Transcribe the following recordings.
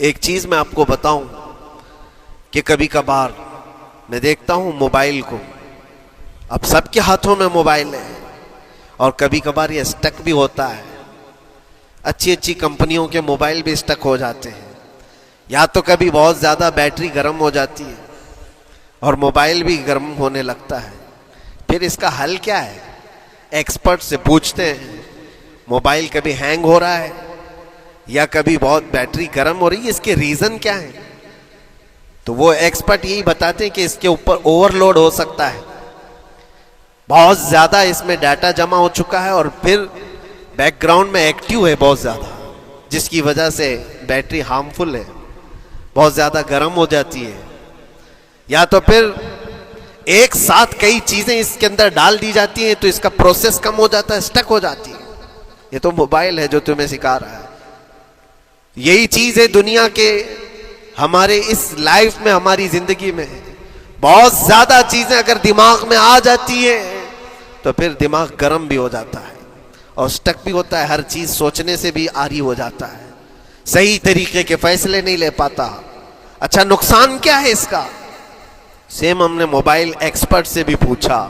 ایک چیز میں آپ کو بتاؤں کہ کبھی کبھار میں دیکھتا ہوں موبائل کو، اب سب کے ہاتھوں میں موبائل ہے، اور کبھی کبھار یہ اسٹک بھی ہوتا ہے۔ اچھی اچھی کمپنیوں کے موبائل بھی اسٹک ہو جاتے ہیں، یا تو کبھی بہت زیادہ بیٹری گرم ہو جاتی ہے اور موبائل بھی گرم ہونے لگتا ہے۔ پھر اس کا حل کیا ہے؟ ایکسپرٹ سے پوچھتے ہیں موبائل کبھی ہینگ ہو رہا ہے یا کبھی بہت بیٹری گرم ہو رہی ہے، اس کے ریزن کیا ہے؟ تو وہ ایکسپرٹ یہی بتاتے ہیں کہ اس کے اوپر اوور لوڈ ہو سکتا ہے، بہت زیادہ اس میں ڈیٹا جمع ہو چکا ہے اور پھر بیک گراؤنڈ میں ایکٹیو ہے بہت زیادہ، جس کی وجہ سے بیٹری ہارمفل ہے، بہت زیادہ گرم ہو جاتی ہے۔ یا تو پھر ایک ساتھ کئی چیزیں اس کے اندر ڈال دی جاتی ہیں تو اس کا پروسیس کم ہو جاتا ہے، اسٹک ہو جاتی ہے۔ یہ تو موبائل ہے جو تمہیں سکھا رہا ہے۔ یہی چیز ہے دنیا کے ہمارے اس لائف میں، ہماری زندگی میں بہت زیادہ چیزیں اگر دماغ میں آ جاتی ہیں تو پھر دماغ گرم بھی ہو جاتا ہے اور اسٹک بھی ہوتا ہے، ہر چیز سوچنے سے بھی عاری ہو جاتا ہے، صحیح طریقے کے فیصلے نہیں لے پاتا۔ اچھا نقصان کیا ہے اس کا؟ سیم ہم نے موبائل ایکسپرٹ سے بھی پوچھا،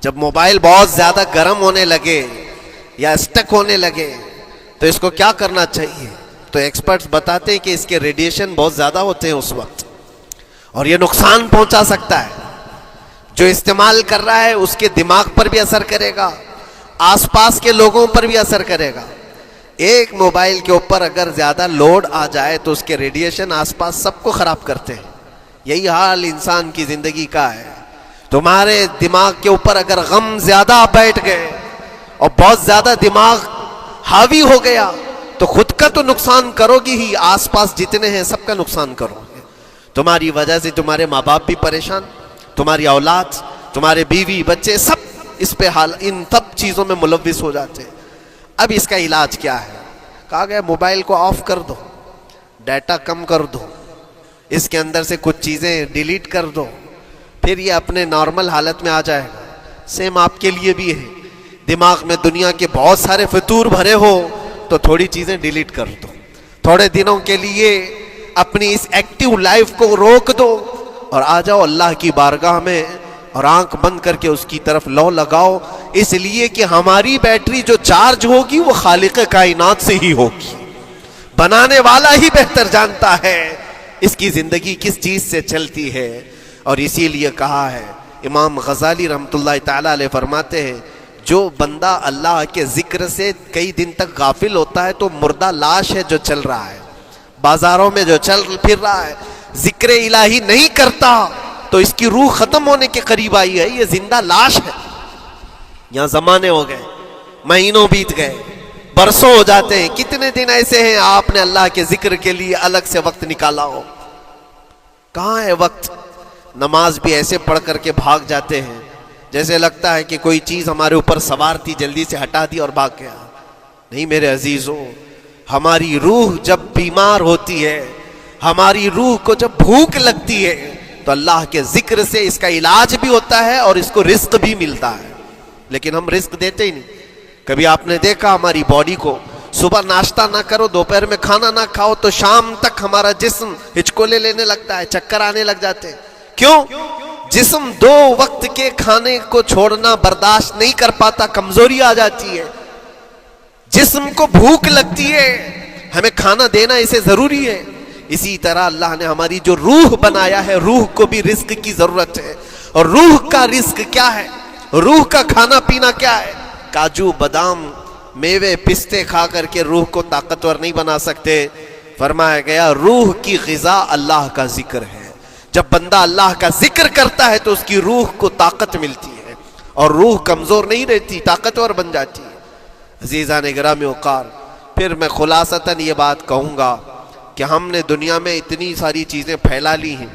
جب موبائل بہت زیادہ گرم ہونے لگے یا اسٹک ہونے لگے تو اس کو کیا کرنا چاہیے؟ تو ایکسپرٹس بتاتے ہیں کہ اس کے ریڈیشن بہت زیادہ ہوتے ہیں اس وقت، اور یہ نقصان پہنچا سکتا ہے۔ جو استعمال کر رہا ہے اس کے دماغ پر بھی اثر کرے گا، آس پاس کے لوگوں پر بھی اثر کرے گا۔ ایک موبائل کے اوپر اگر زیادہ لوڈ آ جائے تو اس کے ریڈیشن آس پاس سب کو خراب کرتے ہیں۔ یہی حال انسان کی زندگی کا ہے۔ تمہارے دماغ کے اوپر اگر غم زیادہ بیٹھ گئے اور بہت زیادہ دماغ حاوی ہو گیا تو خود کا تو نقصان کرو گی ہی، آس پاس جتنے ہیں سب کا نقصان کرو گے۔ تمہاری وجہ سے تمہارے ماں باپ بھی پریشان، تمہاری اولاد، تمہارے بیوی بچے سب اس پہ ان سب چیزوں میں ملوث ہو جاتے ہیں۔ اب اس کا علاج کیا ہے؟ کہا گیا موبائل کو آف کر دو، ڈیٹا کم کر دو، اس کے اندر سے کچھ چیزیں ڈیلیٹ کر دو، پھر یہ اپنے نارمل حالت میں آ جائے گا۔ سیم آپ کے لیے بھی ہے، دماغ میں دنیا کے بہت سارے فطور بھرے ہو تو تھوڑی چیزیں ڈیلیٹ کر دو، تھوڑے دنوں کے لیے اپنی اس ایکٹیو لائف کو روک دو اور آ جاؤ اللہ کی بارگاہ میں اور آنکھ بند کر کے اس کی طرف لو لگاؤ، اس لیے کہ ہماری بیٹری جو چارج ہوگی وہ خالق کائنات سے ہی ہوگی، بنانے والا ہی بہتر جانتا ہے اس کی زندگی کس چیز سے چلتی ہے۔ اور اسی لیے کہا ہے، امام غزالی رحمۃ اللہ تعالی علیہ فرماتے ہیں، جو بندہ اللہ کے ذکر سے کئی دن تک غافل ہوتا ہے تو مردہ لاش ہے جو چل رہا ہے، بازاروں میں جو چل پھر رہا ہے، ذکر الہی نہیں کرتا تو اس کی روح ختم ہونے کے قریب آئی ہے، یہ زندہ لاش ہے۔ یہاں زمانے ہو گئے، مہینوں بیت گئے، برسوں ہو جاتے ہیں، کتنے دن ایسے ہیں آپ نے اللہ کے ذکر کے لیے الگ سے وقت نکالا ہو؟ کہاں ہے وقت؟ نماز بھی ایسے پڑھ کر کے بھاگ جاتے ہیں جیسے لگتا ہے کہ کوئی چیز ہمارے اوپر سوار تھی، جلدی سے ہٹا دی اور بھاگ گیا۔ نہیں میرے عزیزوں، ہماری روح جب بیمار ہوتی ہے، ہماری روح کو جب بھوک لگتی ہے تو اللہ کے ذکر سے اس کا علاج بھی ہوتا ہے اور اس کو رزق بھی ملتا ہے، لیکن ہم رزق دیتے ہی نہیں۔ کبھی آپ نے دیکھا ہماری باڈی کو، صبح ناشتہ نہ کرو، دوپہر میں کھانا نہ کھاؤ تو شام تک ہمارا جسم ہچکولے لینے لگتا ہے، چکر آنے لگ جاتے ہیں۔ کیوں؟ جسم 2 وقت کے کھانے کو چھوڑنا برداشت نہیں کر پاتا، کمزوری آ جاتی ہے، جسم کو بھوک لگتی ہے، ہمیں کھانا دینا اسے ضروری ہے۔ اسی طرح اللہ نے ہماری جو روح بنایا ہے، روح کو بھی رزق کی ضرورت ہے، اور روح کا رزق کیا ہے؟ روح کا کھانا پینا کیا ہے؟ کاجو بادام میوے پستے کھا کر کے روح کو طاقتور نہیں بنا سکتے۔ فرمایا گیا روح کی غذا اللہ کا ذکر ہے، جب بندہ اللہ کا ذکر کرتا ہے تو اس کی روح کو طاقت ملتی ہے اور روح کمزور نہیں رہتی، طاقتور بن جاتی ہے۔ عزیزان گرامی وقار، پھر میں خلاصتاً یہ بات کہوں گا کہ ہم نے دنیا میں اتنی ساری چیزیں پھیلا لی ہیں،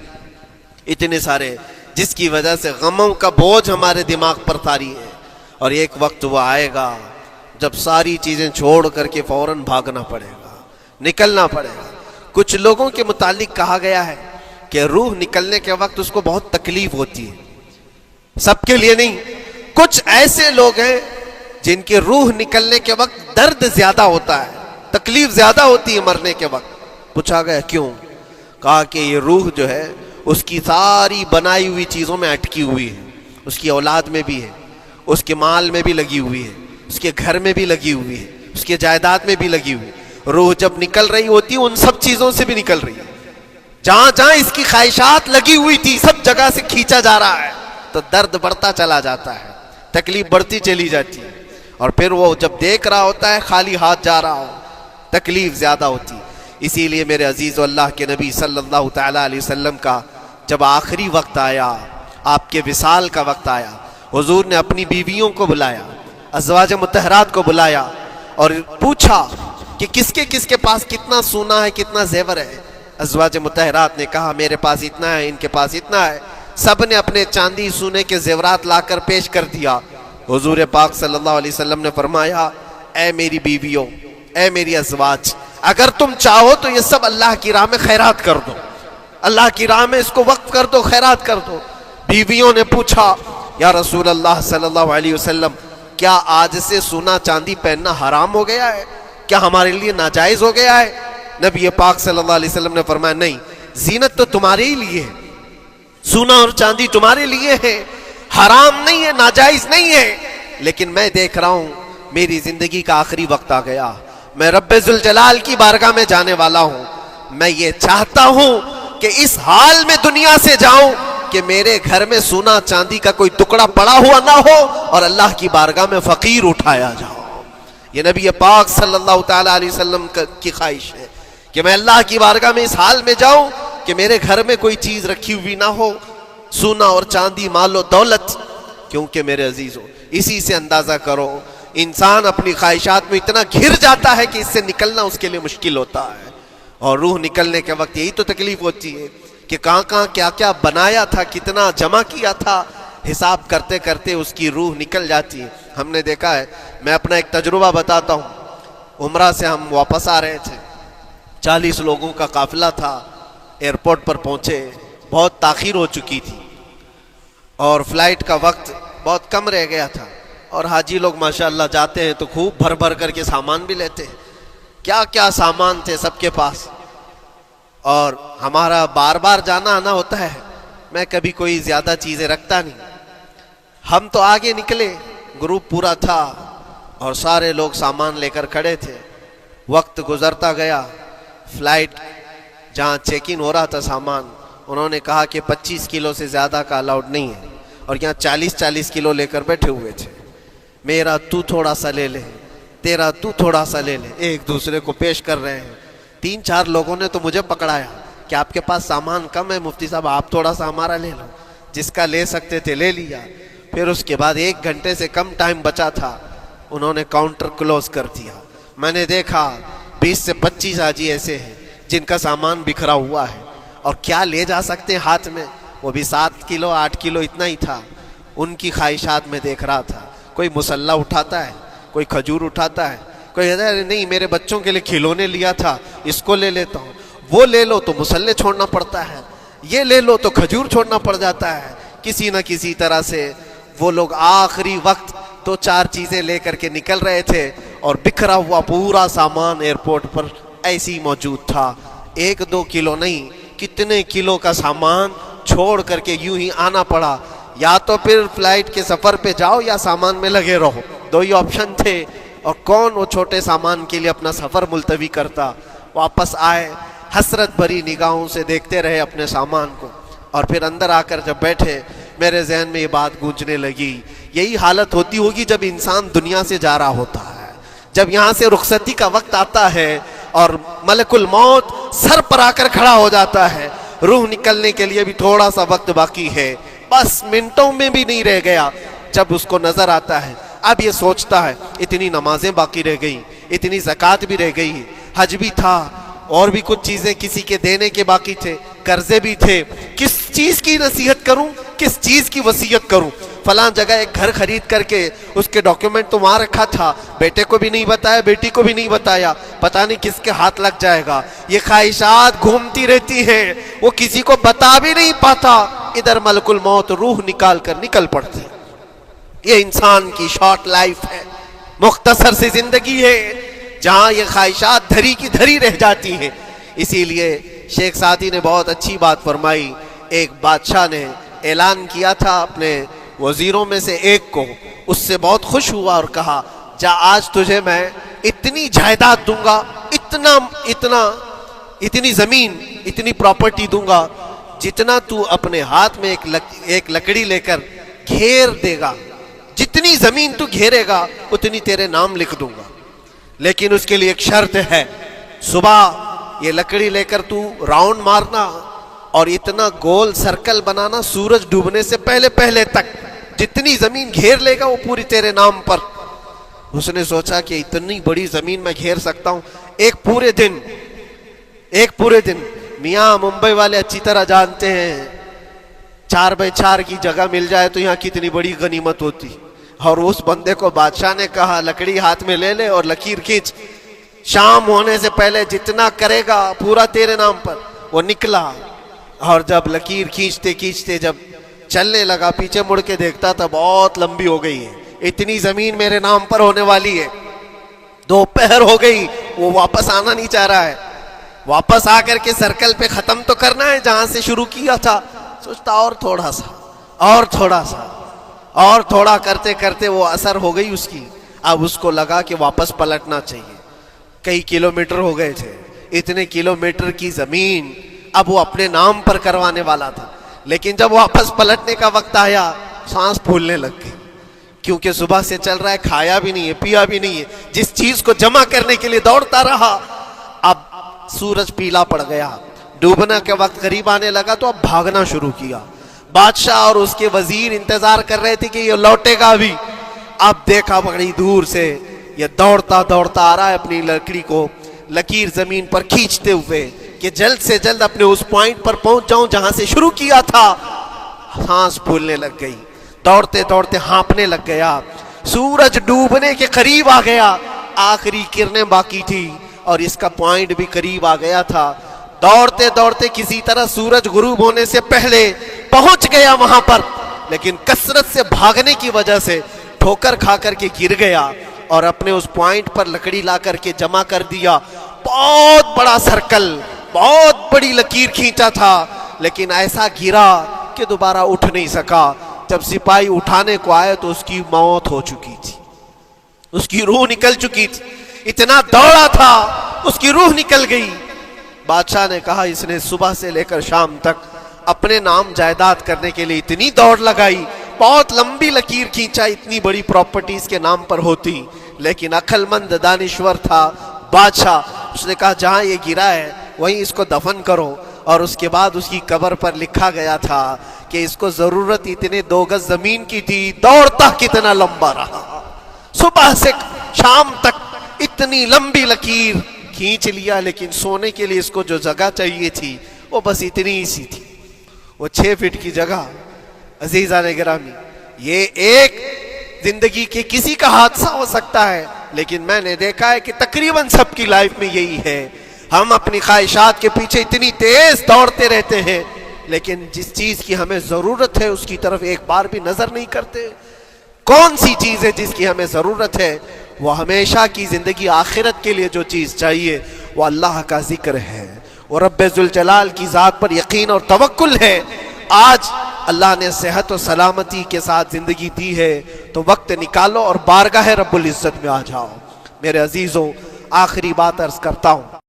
اتنے سارے، جس کی وجہ سے غموں کا بوجھ ہمارے دماغ پر طاری ہے، اور ایک وقت وہ آئے گا جب ساری چیزیں چھوڑ کر کے فوراً بھاگنا پڑے گا، نکلنا پڑے گا۔ کچھ لوگوں کے متعلق کہا گیا ہے کہ روح نکلنے کے وقت اس کو بہت تکلیف ہوتی ہے، سب کے لیے نہیں، کچھ ایسے لوگ ہیں جن کی روح نکلنے کے وقت درد زیادہ ہوتا ہے، تکلیف زیادہ ہوتی ہے مرنے کے وقت، پوچھا گیا کیوں؟ کہا کہ یہ روح جو ہے اس کی ساری بنائی ہوئی چیزوں میں اٹکی ہوئی ہے، اس کی اولاد میں بھی ہے، اس کے مال میں بھی لگی ہوئی ہے، اس کے گھر میں بھی لگی ہوئی ہے، اس کے جائیداد میں بھی لگی ہوئی ہے۔ روح جب نکل رہی ہوتی ہے ان سب چیزوں سے بھی نکل رہی ہے، جہاں جہاں اس کی خواہشات لگی ہوئی تھی سب جگہ سے کھینچا جا رہا ہے، تو درد بڑھتا چلا جاتا ہے، تکلیف بڑھتی چلی جاتی ہے، اور پھر وہ جب دیکھ رہا ہوتا ہے خالی ہاتھ جا رہا ہو، تکلیف زیادہ ہوتی ہے۔ اسی لیے میرے عزیز و اللہ کے نبی صلی اللہ تعالیٰ علیہ وسلم کا جب آخری وقت آیا، آپ کے وصال کا وقت آیا، حضور نے اپنی بیویوں کو بلایا، ازواج مطہرات کو بلایا اور پوچھا کہ کس کے پاس کتنا سونا ہے، کتنا زیور ہے۔ ازواج مطہرات نے کہا میرے پاس اتنا ہے، ان کے پاس اتنا ہے، سب نے اپنے چاندی سونے کے زیورات لا کر پیش کر دیا۔ حضور پاک صلی اللہ علیہ وسلم نے فرمایا اے میری بیویوں، اے میری ازواج، اگر تم چاہو تو یہ سب اللہ کی راہ میں خیرات کر دو، اللہ کی راہ میں اس کو وقف کر دو، خیرات کر دو۔ بیویوں نے پوچھا یا رسول اللہ صلی اللہ علیہ وسلم، کیا آج سے سونا چاندی پہننا حرام ہو گیا ہے؟ کیا ہمارے لیے ناجائز ہو گیا ہے؟ نبی پاک صلی اللہ علیہ وسلم نے فرمایا نہیں، زینت تو تمہارے ہی لیے ہے، سونا اور چاندی تمہارے لیے ہے، حرام نہیں ہے، ناجائز نہیں ہے، لیکن میں دیکھ رہا ہوں میری زندگی کا آخری وقت آ گیا، میں رب ذوالجلال کی بارگاہ میں جانے والا ہوں، میں یہ چاہتا ہوں کہ اس حال میں دنیا سے جاؤں کہ میرے گھر میں سونا چاندی کا کوئی ٹکڑا پڑا ہوا نہ ہو اور اللہ کی بارگاہ میں فقیر اٹھایا جاؤ۔ یہ نبی پاک صلی اللہ تعالیٰ علیہ وسلم کی خواہش ہے کہ میں اللہ کی بارگاہ میں اس حال میں جاؤں کہ میرے گھر میں کوئی چیز رکھی ہوئی نہ ہو، سونا اور چاندی، مال و دولت۔ کیونکہ میرے عزیزوں اسی سے اندازہ کرو انسان اپنی خواہشات میں اتنا گھر جاتا ہے کہ اس سے نکلنا اس کے لیے مشکل ہوتا ہے، اور روح نکلنے کے وقت یہی تو تکلیف ہوتی ہے کہ کہاں کیا کیا بنایا تھا، کتنا جمع کیا تھا، حساب کرتے کرتے اس کی روح نکل جاتی ہے۔ ہم نے دیکھا ہے، میں اپنا ایک تجربہ بتاتا ہوں۔ عمرہ سے ہم واپس آ رہے تھے، 40 لوگوں کا قافلہ تھا، ایئرپورٹ پر پہنچے، بہت تاخیر ہو چکی تھی اور فلائٹ کا وقت بہت کم رہ گیا تھا، اور حاجی لوگ ماشاءاللہ جاتے ہیں تو خوب بھر بھر کر کے سامان بھی لیتے ہیں، کیا کیا سامان تھے سب کے پاس، اور ہمارا بار بار جانا آنا ہوتا ہے، میں کبھی کوئی زیادہ چیزیں رکھتا نہیں۔ ہم تو آگے نکلے، گروپ پورا تھا اور سارے لوگ سامان لے کر کھڑے تھے، وقت گزرتا گیا، فلائٹ جہاں چیک ان ہو رہا تھا سامان، انہوں نے کہا کہ 25 کلو سے زیادہ کا الاؤڈ نہیں ہے، اور یہاں 40 کلو لے کر بیٹھے ہوئے تھے، میرا تو تھوڑا سا لے لے، تیرا تو تھوڑا سا لے لے، ایک دوسرے کو پیش کر رہے ہیں۔ 3-4 لوگوں نے تو مجھے پکڑایا کہ آپ کے پاس سامان کم ہے مفتی صاحب، آپ تھوڑا سا ہمارا لے لو، جس کا لے سکتے تھے لے لیا۔ پھر اس کے بعد 1 گھنٹے سے کم ٹائم بچا تھا، انہوں نے کاؤنٹر کلوز کر دیا۔ میں نے دیکھا 20 سے 25 حاجی ایسے ہیں جن کا سامان بکھرا ہوا ہے، اور کیا لے جا سکتے ہیں ہاتھ میں، وہ بھی 7 کلو 8 کلو اتنا ہی تھا۔ ان کی خواہشات میں دیکھ رہا تھا، کوئی مسلح اٹھاتا ہے، کوئی کھجور اٹھاتا ہے، کوئی نہیں میرے بچوں کے لیے کھلونے لیا تھا اس کو لے لیتا ہوں، وہ لے لو تو مسلح چھوڑنا پڑتا ہے، یہ لے لو تو کھجور چھوڑنا پڑ جاتا ہے۔ کسی نہ کسی طرح سے وہ لوگ آخری وقت 2-4 چیزیں لے کر کے نکل رہے تھے، اور بکھرا ہوا پورا سامان ایئرپورٹ پر ایسے ہی موجود تھا، 1-2 کلو نہیں، کتنے کلو کا سامان چھوڑ کر کے یوں ہی آنا پڑا۔ یا تو پھر فلائٹ کے سفر پہ جاؤ یا سامان میں لگے رہو، 2 ہی آپشن تھے، اور کون وہ چھوٹے سامان کے لیے اپنا سفر ملتوی کرتا۔ واپس آئے، حسرت بھری نگاہوں سے دیکھتے رہے اپنے سامان کو، اور پھر اندر آ کر جب بیٹھے میرے ذہن میں یہ بات گونجنے لگی، یہی حالت ہوتی ہوگی جب انسان دنیا سے جا رہا ہوتا ہے، جب یہاں سے رخصتی کا وقت آتا ہے اور ملک الموت سر پر آ کر کھڑا ہو جاتا ہے، روح نکلنے کے لیے بھی تھوڑا سا وقت باقی ہے، بس منٹوں میں بھی نہیں رہ گیا۔ جب اس کو نظر آتا ہے، اب یہ سوچتا ہے اتنی نمازیں باقی رہ گئی، اتنی زکوٰۃ بھی رہ گئی، حج بھی تھا، اور بھی کچھ چیزیں کسی کے دینے کے باقی تھے، قرضے بھی تھے، کس چیز کی نصیحت کروں، کس چیز کی وصیت کروں؟ فلاں جگہ ایک گھر خرید کر کے اس کے ڈاکیومنٹ تو وہاں رکھا تھا، بیٹے کو بھی نہیں بتایا، بیٹی کو بھی نہیں بتایا، پتہ نہیں کس کے ہاتھ لگ جائے گا۔ یہ خواہشات گھومتی رہتی ہیں، وہ کسی کو بتا بھی نہیں پاتا، ادھر ملک الموت روح نکال کر نکل پڑتی۔ یہ انسان کی شارٹ لائف ہے، مختصر سی زندگی ہے، جہاں یہ خواہشات دھری کی دھری رہ جاتی ہیں۔ اسی لیے شیخ سعدی نے بہت اچھی بات فرمائی. ایک بادشاہ نے اعلان کیا تھا اپنے وزیروں میں سے ایک کو, اس سے بہت خوش ہوا اور کہا جا آج تجھے میں اتنی جائیداد دوں گا, اتنی زمین, اتنی پراپرٹی دوں گا جتنا تو اپنے ہاتھ میں ایک لکڑی لے کر گھیر دے گا, جتنی زمین تو گھیرے گا اتنی تیرے نام لکھ دوں گا. لیکن اس کے لیے ایک شرط ہے, صبح یہ لکڑی لے کر تو راؤنڈ مارنا اور اتنا گول سرکل بنانا سورج ڈوبنے سے پہلے تک, جتنی زمین گھیر لے گا وہ پوری تیرے نام پر. اس نے سوچا کہ اتنی بڑی زمین میں گھیر سکتا ہوں ایک پورے دن. میاں ممبئی والے اچھی طرح جانتے ہیں 4x4 کی جگہ مل جائے تو یہاں کتنی بڑی غنیمت ہوتی. اور اس بندے کو بادشاہ نے کہا لکڑی ہاتھ میں لے لے اور لکیر کھینچ, شام ہونے سے پہلے جتنا کرے گا پورا تیرے نام پر. وہ نکلا اور جب لکیر کھینچتے جب چلنے لگا پیچھے مڑ کے دیکھتا تھا بہت لمبی ہو گئی ہے, اتنی زمین میرے نام پر ہونے والی ہے. دوپہر ہو گئی, وہ واپس آنا نہیں چاہ رہا ہے, واپس آ کر کے سرکل پہ ختم تو کرنا ہے جہاں سے شروع کیا تھا. سوچتا اور تھوڑا کرتے وہ اثر ہو گئی اس کی. اب اس کو لگا کہ واپس پلٹنا چاہیے. کئی کلومیٹر ہو گئے تھے, اتنے کلومیٹر کی زمین اب وہ اپنے نام پر کروانے والا تھا. لیکن جب واپس پلٹنے کا وقت آیا سانس پھولنے لگ گئی, کیونکہ صبح سے چل رہا ہے, کھایا بھی نہیں ہے, پیا بھی نہیں ہے, جس چیز کو جمع کرنے کے لیے دوڑتا رہا. اب سورج پیلا پڑ گیا, ڈوبنا کے وقت قریب آنے لگا تو اب بھاگنا شروع کیا. بادشاہ اور اس کے وزیر انتظار کر رہے تھے کہ یہ لوٹے گا بھی. اب دیکھا بڑی دور سے یہ دوڑتا آ رہا ہے اپنی لکڑی کو لکیر زمین پر کھینچتے ہوئے کہ جلد سے جلد اپنے اس پوائنٹ پر پہنچ جاؤں جہاں سے شروع کیا تھا. سانس پھولنے لگ گئی, دوڑتے ہانپنے لگ گیا. سورج ڈوبنے کے قریب آ گیا, آخری کرنیں باقی تھی اور اس کا پوائنٹ بھی قریب آ گیا تھا. دوڑتے کسی طرح سورج غروب ہونے سے پہلے پہنچ گیا وہاں پر, لیکن کثرت سے بھاگنے کی وجہ سے ٹھوکر کھا کر کے گر گیا اور اپنے اس پوائنٹ پر لکڑی لا کر کے جمع کر دیا. بہت بڑا سرکل, بہت بڑی لکیر کھینچا تھا, لیکن ایسا گرا کہ دوبارہ اٹھ نہیں سکا. جب سپاہی اٹھانے کو آئے تو اس کی موت ہو چکی تھی, اس کی روح نکل چکی تھی. اتنا دوڑا تھا اس کی روح نکل گئی. بادشاہ نے کہا اس نے صبح سے لے کر شام تک اپنے نام جائیداد کرنے کے لیے اتنی دوڑ لگائی, بہت لمبی لکیر کھینچا, اتنی بڑی پراپرٹیز کے نام پر ہوتی, لیکن عقل مند دانشور تھا بادشاہ. اس نے کہا جہاں یہ گرا ہے وہیں اس کو دفن کرو. اور اس کے بعد اس کی قبر پر لکھا گیا تھا کہ اس کو ضرورت اتنے 2 گز زمین کی تھی, دوڑتا کتنا لمبا رہا, صبح سے شام تک اتنی لمبی لکیر کھینچ لیا. لیکن سونے کے لیے اس کو جو جگہ چاہیے تھی وہ بس اتنی ہی سی تھی, وہ 6 فٹ کی جگہ. عزیزان گرامی, یہ ایک زندگی کے کسی کا حادثہ ہو سکتا ہے, لیکن میں نے دیکھا ہے کہ تقریباً سب کی لائف میں یہی ہے. ہم اپنی خواہشات کے پیچھے اتنی تیز دوڑتے رہتے ہیں, لیکن جس چیز کی ہمیں ضرورت ہے اس کی طرف ایک بار بھی نظر نہیں کرتے. کون سی چیز ہے جس کی ہمیں ضرورت ہے؟ وہ ہمیشہ کی زندگی آخرت کے لیے جو چیز چاہیے وہ اللہ کا ذکر ہے, وہ رب ذوالجلال کی ذات پر یقین اور توکل ہے. آج اللہ نے صحت و سلامتی کے ساتھ زندگی دی ہے تو وقت نکالو اور بارگاہ رب العزت میں آ جاؤ. میرے عزیزوں, آخری بات عرض کرتا ہوں,